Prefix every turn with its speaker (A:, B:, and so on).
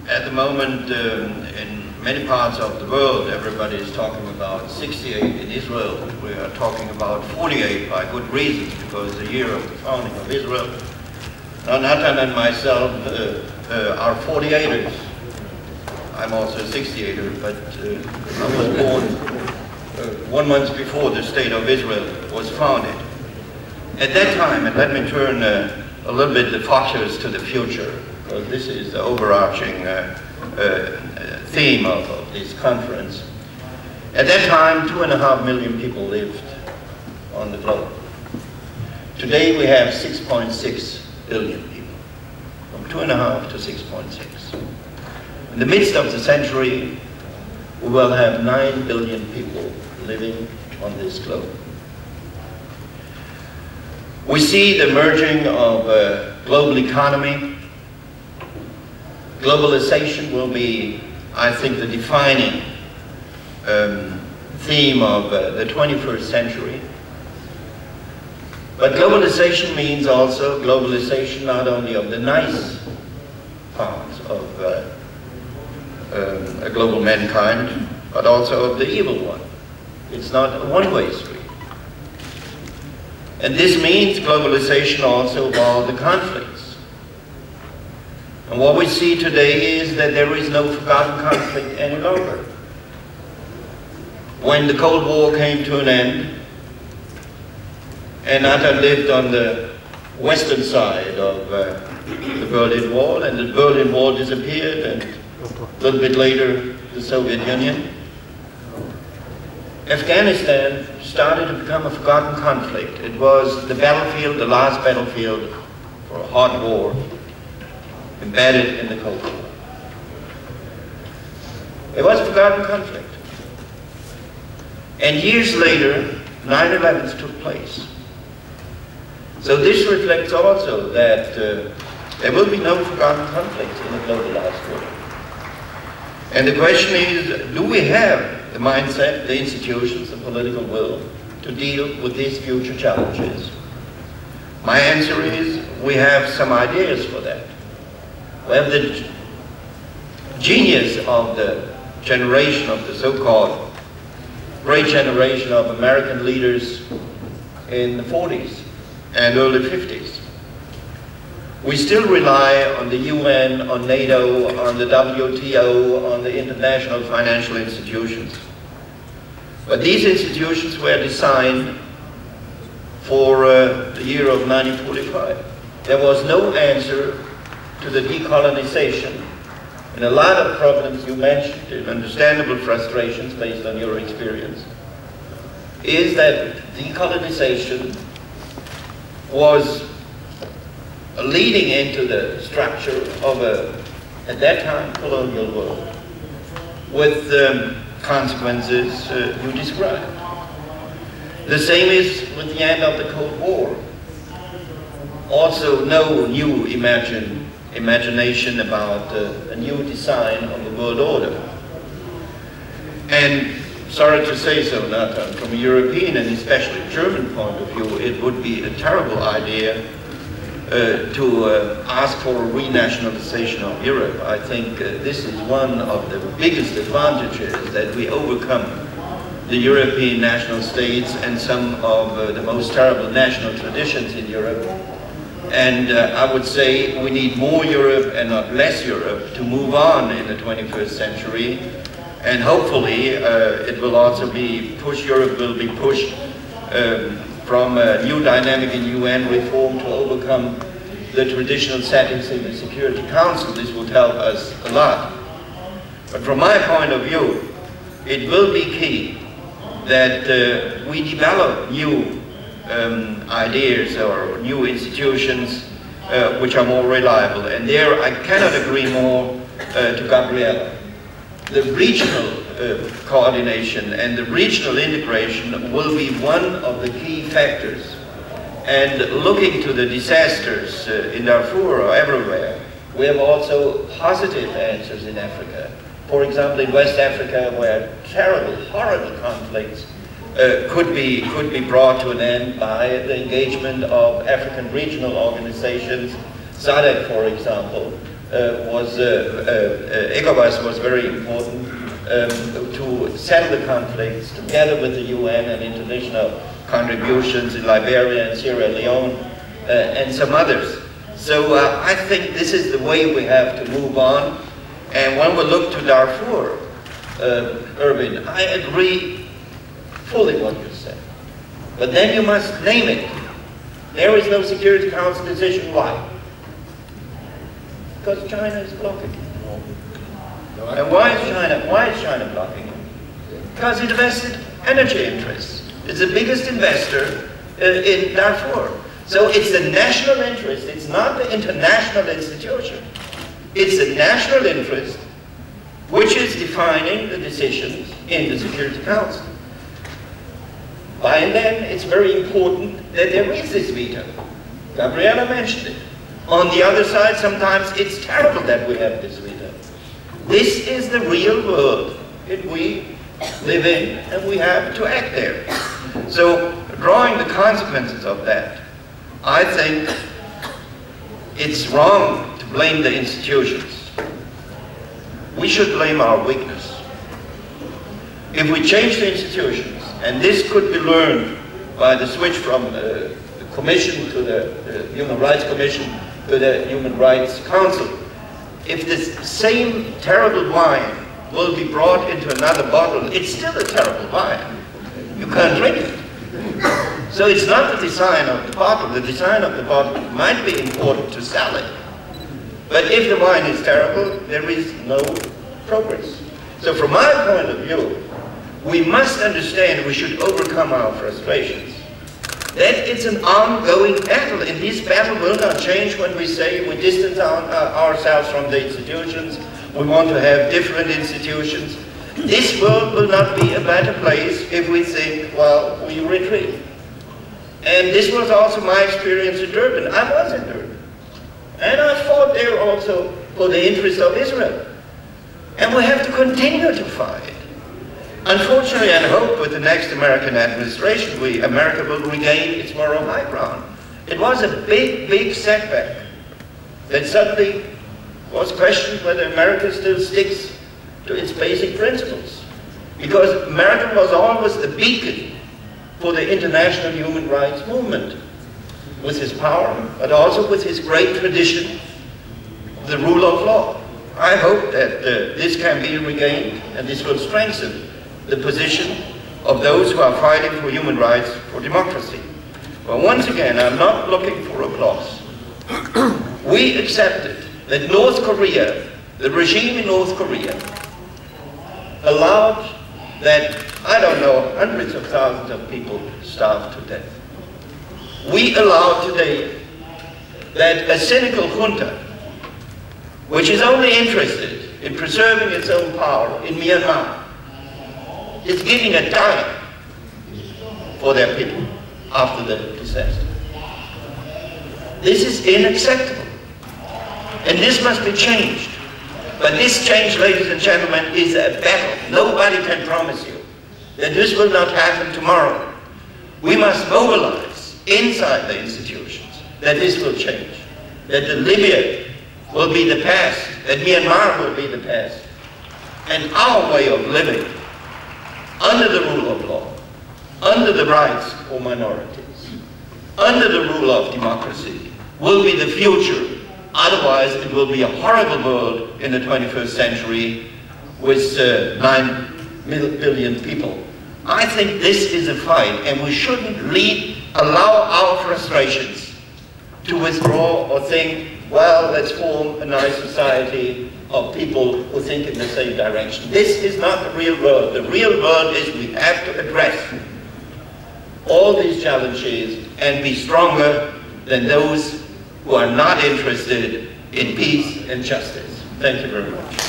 A: at the moment, in many parts of the world, everybody is talking about 68. In Israel, we are talking about 48 by good reasons, because the year of the founding of Israel. Now, Nathan and myself are 48ers. I'm also a 68er, but I was born 1 month before the State of Israel was founded. At that time, and let me turn a little bit the focus to the future, because this is the overarching theme of this conference. At that time, 2.5 million people lived on the globe. Today we have 6.6 billion people, from 2.5 to 6.6. In the midst of the century, we will have 9 billion people living on this globe. We see the merging of a global economy. Globalization will be, I think, the defining theme of the 21st century. But globalization means also globalization not only of the nice parts of a global mankind, but also of the evil one. It's not a one-way street. And this means globalization also of all the conflicts. And what we see today is that there is no forgotten conflict any longer. When the Cold War came to an end, and Nathan lived on the western side of the Berlin Wall, and the Berlin Wall disappeared, and a little bit later, the Soviet Union. Afghanistan started to become a forgotten conflict. It was the battlefield, the last battlefield for a hot war, embedded in the Cold War. It was a forgotten conflict. And years later, 9/11s took place. So this reflects also that there will be no forgotten conflicts in a globalized world. And the question is, do we have the mindset, the institutions, the political will to deal with these future challenges? My answer is, we have some ideas for that. We have the genius of the generation of the so-called great generation of American leaders in the 40s and early 50s. We still rely on the UN, on NATO, on the WTO, on the international financial institutions. But these institutions were designed for the year of 1945. There was no answer to the decolonization. And a lot of problems you mentioned, and understandable frustrations based on your experience, is that decolonization was leading into the structure of a, at that time, colonial world, with consequences you described. The same is with the end of the Cold War. Also no new imagination about a new design of the world order. And sorry to say so, Nathan, from a European and especially German point of view, it would be a terrible idea to ask for a renationalization of Europe. I think this is one of the biggest advantages, that we overcome the European national states and some of the most terrible national traditions in Europe. And I would say we need more Europe and not less Europe to move on in the 21st century. And hopefully it will also be pushed, Europe will be pushed from a new dynamic in UN reform to overcome the traditional settings in the Security Council. This would help us a lot. But from my point of view, it will be key that we develop new ideas or new institutions which are more reliable. And there I cannot agree more to Gabriella. The regional coordination and the regional integration will be one of the key factors. And looking to the disasters in Darfur or everywhere, we have also positive answers in Africa. For example, in West Africa, where terrible, horrible conflicts could be brought to an end by the engagement of African regional organizations, SADC, for example, ECOWAS was very important to settle the conflicts together with the UN and international contributions in Liberia and Sierra Leone and some others. So I think this is the way we have to move on. And when we look to Darfur, Irwin, I agree fully what you said. But then you must name it. There is no Security Council decision. Why? Because China is blocking it. And why is China blocking it? Because it invested energy interests. It's the biggest investor in Darfur. So it's the national interest, it's not the international institution. It's the national interest which is defining the decisions in the Security Council. By then, it's very important that there is this veto. Gabriella mentioned it. On the other side, sometimes it's terrible that we have this veto. This is the real world that we live in, and we have to act there. So, drawing the consequences of that, I think it's wrong to blame the institutions. We should blame our weakness. If we change the institutions, and this could be learned by the switch from the Commission to the Human Rights Commission to the Human Rights Council, if this same terrible wine will be brought into another bottle, it's still a terrible wine. You can't drink it. So it's not the design of the bottle. The design of the bottle might be important to sell it. But if the wine is terrible, there is no progress. So from my point of view, we must understand we should overcome our frustrations. That it's an ongoing battle, and this battle will not change when we say we distance ourselves from the institutions, we want to have different institutions. This world will not be a better place if we think, well, we retreat. And this was also my experience in Durban. I was in Durban. And I fought there also for the interest of Israel. And we have to continue to fight. Unfortunately, I hope with the next American administration, America will regain its moral high ground. It was a big, big setback that suddenly was questioned whether America still sticks to its basic principles. Because America was always the beacon for the international human rights movement, with his power, but also with his great tradition, the rule of law. I hope that this can be regained, and this will strengthen the position of those who are fighting for human rights, for democracy. But once again, I'm not looking for applause. We accepted that North Korea, the regime in North Korea, allowed that, I don't know, hundreds of thousands of people starve to death. We allow today that a cynical junta, which is only interested in preserving its own power in Myanmar, is giving a dime for their people after the disaster. This is unacceptable. And this must be changed. But this change, ladies and gentlemen, is a battle. Nobody can promise you that this will not happen tomorrow. We must mobilize inside the institutions that this will change. That Libya will be the past, that Myanmar will be the past. And our way of living under the rule of law, under the rights for minorities, under the rule of democracy, will be the future. Otherwise, it will be a horrible world in the 21st century with 9 billion people. I think this is a fight, and we shouldn't allow our frustrations to withdraw or think, well, let's form a nice society of people who think in the same direction. This is not the real world. The real world is we have to address all these challenges and be stronger than those who are not interested in peace and justice. Thank you very much.